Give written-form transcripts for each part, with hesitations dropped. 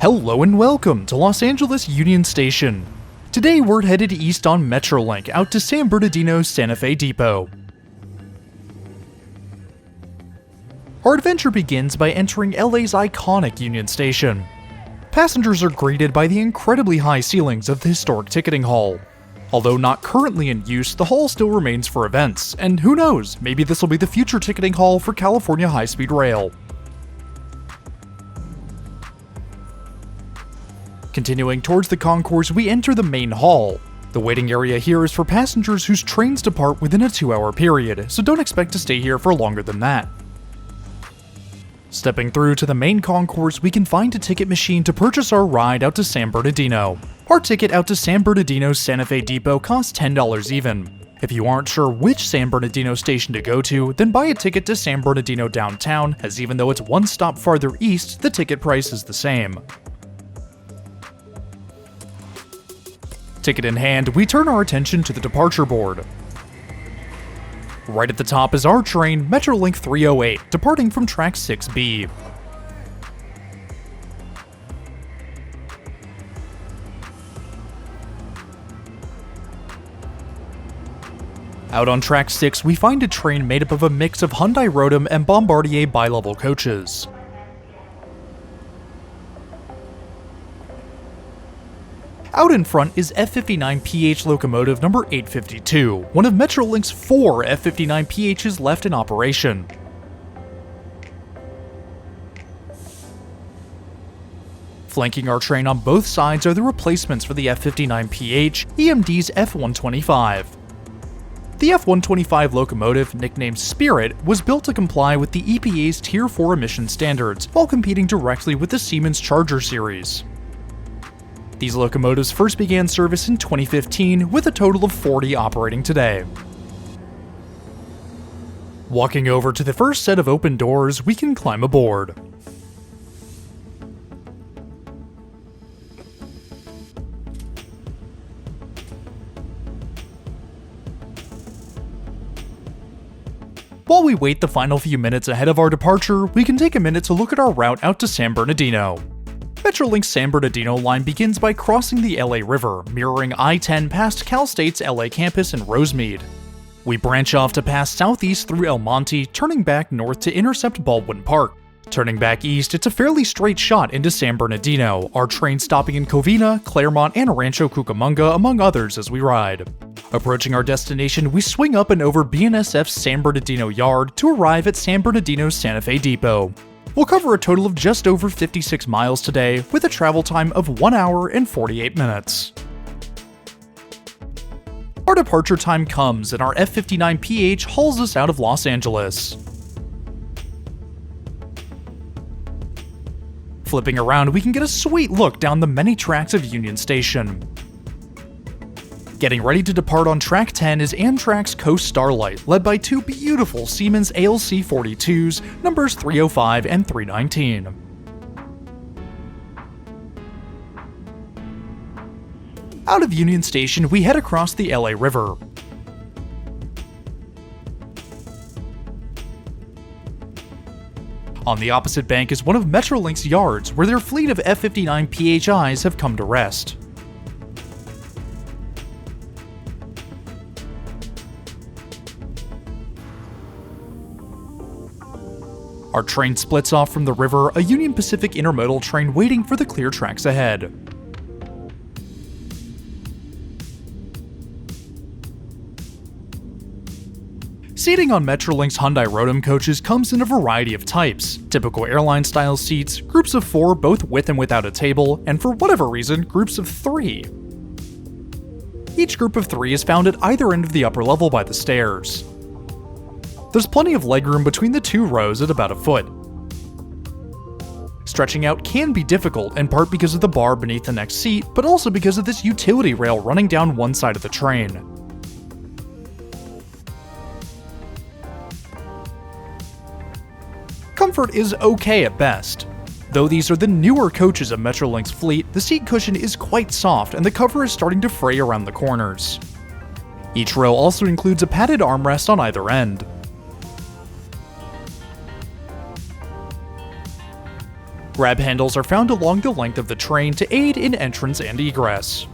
Hello and welcome to Los Angeles Union Station. Today we're headed east on Metrolink out to San Bernardino Santa Fe Depot. Our adventure begins by entering LA's iconic Union Station. Passengers are greeted by the incredibly high ceilings of the historic ticketing hall. Although not currently in use, the hall still remains for events, and who knows, maybe this will be the future ticketing hall for California High-Speed Rail. Continuing towards the concourse, we enter the main hall. The waiting area here is for passengers whose trains depart within a 2-hour period, so don't expect to stay here for longer than that. Stepping through to the main concourse, we can find a ticket machine to purchase our ride out to San Bernardino. Our ticket out to San Bernardino Santa Fe Depot costs $10 even. If you aren't sure which San Bernardino station to go to, then buy a ticket to San Bernardino downtown, as even though it's one stop farther east, the ticket price is the same. Ticket in hand, we turn our attention to the departure board. Right at the top is our train, Metrolink 308, departing from track 6B. Out on track 6, we find a train made up of a mix of Hyundai Rotem and Bombardier bi-level coaches. Out in front is F59PH locomotive number 852, one of Metrolink's 4 F59PHs left in operation. Flanking our train on both sides are the replacements for the F59PH, EMD's F125. The F125 locomotive, nicknamed Spirit, was built to comply with the EPA's Tier 4 emission standards, while competing directly with the Siemens Charger series. These locomotives first began service in 2015, with a total of 40 operating today. Walking over to the first set of open doors, we can climb aboard. While we wait the final few minutes ahead of our departure, we can take a minute to look at our route out to San Bernardino. Metrolink's San Bernardino line begins by crossing the LA River, mirroring I-10 past Cal State's LA campus in Rosemead. We branch off to pass southeast through El Monte, turning back north to intercept Baldwin Park. Turning back east, it's a fairly straight shot into San Bernardino, our train stopping in Covina, Claremont, and Rancho Cucamonga, among others, as we ride. Approaching our destination, we swing up and over BNSF's San Bernardino Yard to arrive at San Bernardino Santa Fe Depot. We'll cover a total of just over 56 miles today, with a travel time of 1 hour and 48 minutes. Our departure time comes, and our F59PH hauls us out of Los Angeles. Flipping around, we can get a sweet look down the many tracks of Union Station. Getting ready to depart on track 10 is Amtrak's Coast Starlight, led by two beautiful Siemens ALC 42s, numbers 305 and 319. Out of Union Station, we head across the LA River. On the opposite bank is one of Metrolink's yards, where their fleet of F59PHIs have come to rest. Our train splits off from the river, a Union Pacific intermodal train waiting for the clear tracks ahead. Seating on Metrolink's Hyundai Rotem coaches comes in a variety of types: typical airline-style seats, groups of 4 both with and without a table, and for whatever reason, groups of 3. Each group of 3 is found at either end of the upper level by the stairs. There's plenty of legroom between the 2 rows at about a foot. Stretching out can be difficult, in part because of the bar beneath the next seat, but also because of this utility rail running down one side of the train. Comfort is okay at best. Though these are the newer coaches of Metrolink's fleet, the seat cushion is quite soft and the cover is starting to fray around the corners. Each row also includes a padded armrest on either end. Grab handles are found along the length of the train to aid in entrance and egress.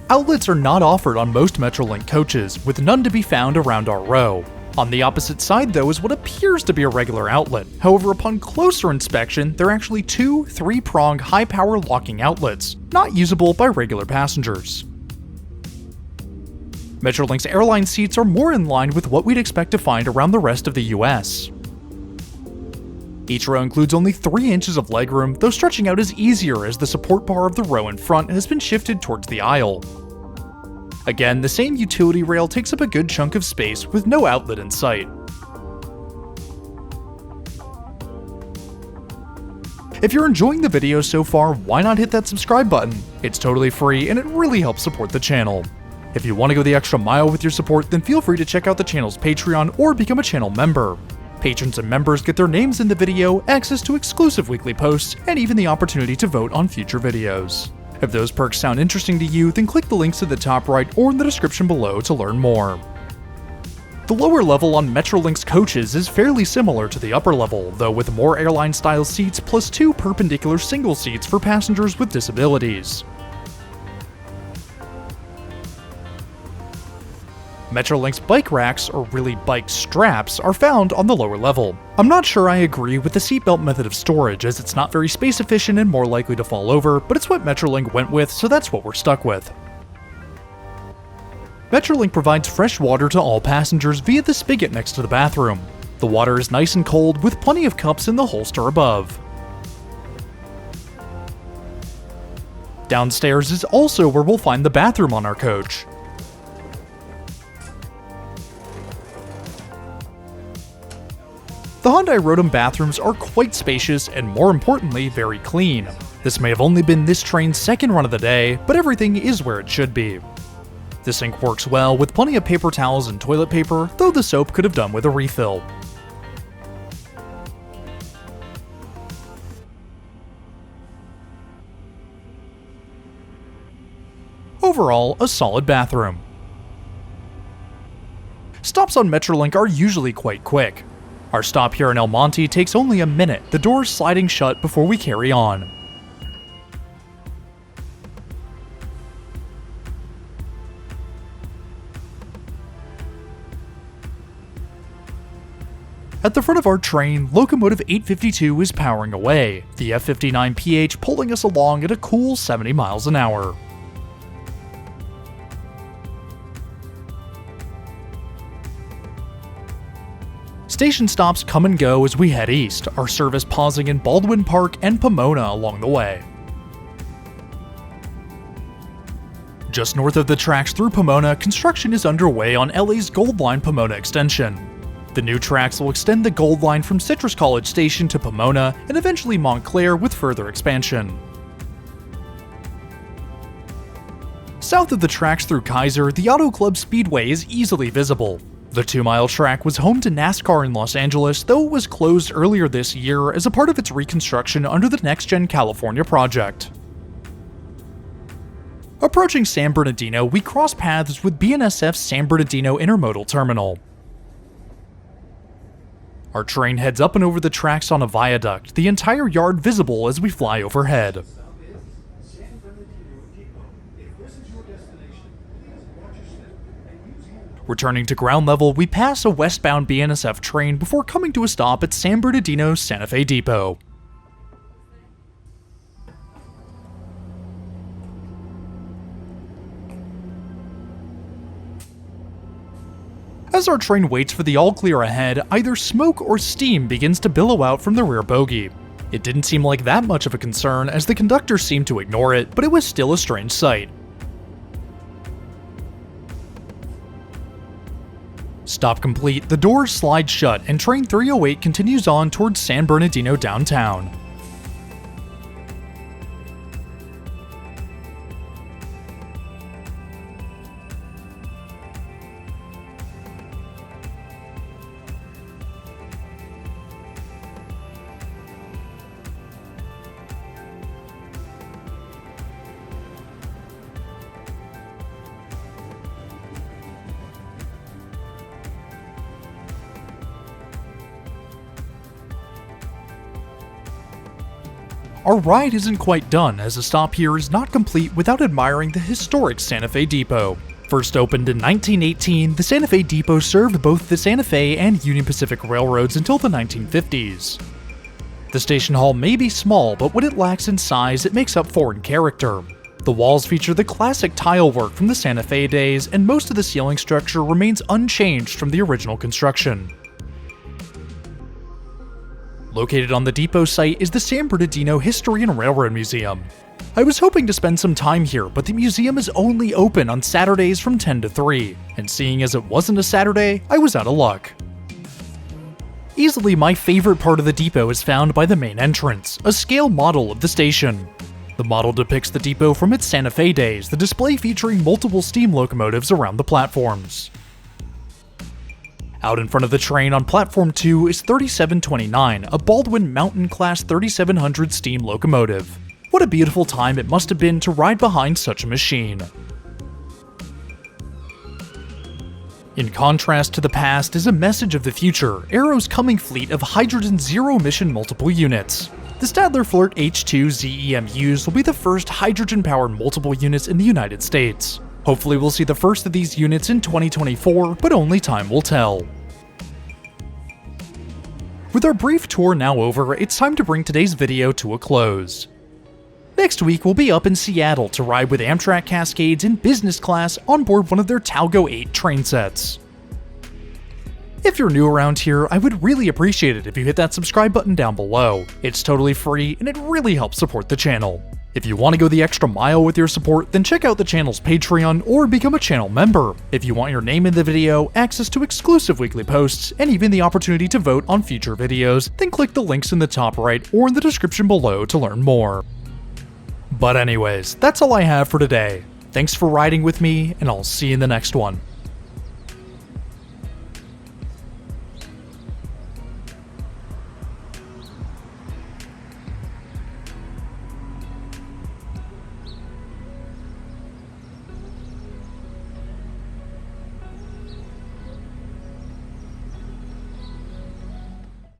Outlets are not offered on most Metrolink coaches, with none to be found around our row. On the opposite side though is what appears to be a regular outlet. However, upon closer inspection, they're actually two 3-prong high-power locking outlets, not usable by regular passengers. Metrolink's airline seats are more in line with what we'd expect to find around the rest of the US. Each row includes only 3 inches of legroom, though stretching out is easier as the support bar of the row in front has been shifted towards the aisle. Again, the same utility rail takes up a good chunk of space with no outlet in sight. If you're enjoying the video so far, why not hit that subscribe button? It's totally free and it really helps support the channel. If you want to go the extra mile with your support, then feel free to check out the channel's Patreon or become a channel member. Patrons and members get their names in the video, access to exclusive weekly posts, and even the opportunity to vote on future videos. If those perks sound interesting to you, then click the links at the top right or in the description below to learn more. The lower level on Metrolink's coaches is fairly similar to the upper level, though with more airline-style seats plus 2 perpendicular single seats for passengers with disabilities. Metrolink's bike racks, or really bike straps, are found on the lower level. I'm not sure I agree with the seatbelt method of storage, as it's not very space efficient and more likely to fall over, but it's what Metrolink went with, so that's what we're stuck with. Metrolink provides fresh water to all passengers via the spigot next to the bathroom. The water is nice and cold, with plenty of cups in the holster above. Downstairs is also where we'll find the bathroom on our coach. The Hyundai Rotem bathrooms are quite spacious and, more importantly, very clean. This may have only been this train's second run of the day, but everything is where it should be. The sink works well with plenty of paper towels and toilet paper, though the soap could have done with a refill. Overall, a solid bathroom. Stops on Metrolink are usually quite quick. Our stop here in El Monte takes only a minute, the doors sliding shut before we carry on. At the front of our train, Locomotive 852 is powering away, the F59PH pulling us along at a cool 70 miles an hour. Station stops come and go as we head east, our service pausing in Baldwin Park and Pomona along the way. Just north of the tracks through Pomona, construction is underway on LA's Gold Line Pomona extension. The new tracks will extend the Gold Line from Citrus College Station to Pomona and eventually Montclair with further expansion. South of the tracks through Kaiser, the Auto Club Speedway is easily visible. The 2-mile track was home to NASCAR in Los Angeles, though it was closed earlier this year as a part of its reconstruction under the Next Gen California project. Approaching San Bernardino, we cross paths with BNSF's San Bernardino Intermodal Terminal. Our train heads up and over the tracks on a viaduct, the entire yard visible as we fly overhead. Returning to ground level, we pass a westbound BNSF train before coming to a stop at San Bernardino's Santa Fe Depot. As our train waits for the all-clear ahead, either smoke or steam begins to billow out from the rear bogie. It didn't seem like that much of a concern as the conductor seemed to ignore it, but it was still a strange sight. Stop complete, the doors slide shut and train 308 continues on towards San Bernardino downtown. our ride isn't quite done, as a stop here is not complete without admiring the historic Santa Fe Depot. First opened in 1918, the Santa Fe Depot served both the Santa Fe and Union Pacific Railroads until the 1950s. The station hall may be small, but what it lacks in size, it makes up for in character. The walls feature the classic tile work from the Santa Fe days, and most of the ceiling structure remains unchanged from the original construction. Located on the depot site is the San Bernardino History and Railroad Museum. I was hoping to spend some time here, but the museum is only open on Saturdays from 10 to 3, and seeing as it wasn't a Saturday, I was out of luck. Easily my favorite part of the depot is found by the main entrance, a scale model of the station. The model depicts the depot from its Santa Fe days, the display featuring multiple steam locomotives around the platforms. Out in front of the train on Platform 2 is 3729, a Baldwin Mountain Class 3700 steam locomotive. What a beautiful time it must have been to ride behind such a machine. In contrast to the past is a message of the future, Aero's coming fleet of hydrogen zero-emission multiple units. The Stadler Flirt H2 ZEMUs will be the first hydrogen-powered multiple units in the United States. Hopefully we'll see the first of these units in 2024, but only time will tell. With our brief tour now over, it's time to bring today's video to a close. Next week, we'll be up in Seattle to ride with Amtrak Cascades in business class on board one of their Talgo 8 train sets. If you're new around here, I would really appreciate it if you hit that subscribe button down below. It's totally free and it really helps support the channel. If you want to go the extra mile with your support, then check out the channel's Patreon or become a channel member. If you want your name in the video, access to exclusive weekly posts, and even the opportunity to vote on future videos, then click the links in the top right or in the description below to learn more. But anyways, that's all I have for today. Thanks for riding with me, and I'll see you in the next one.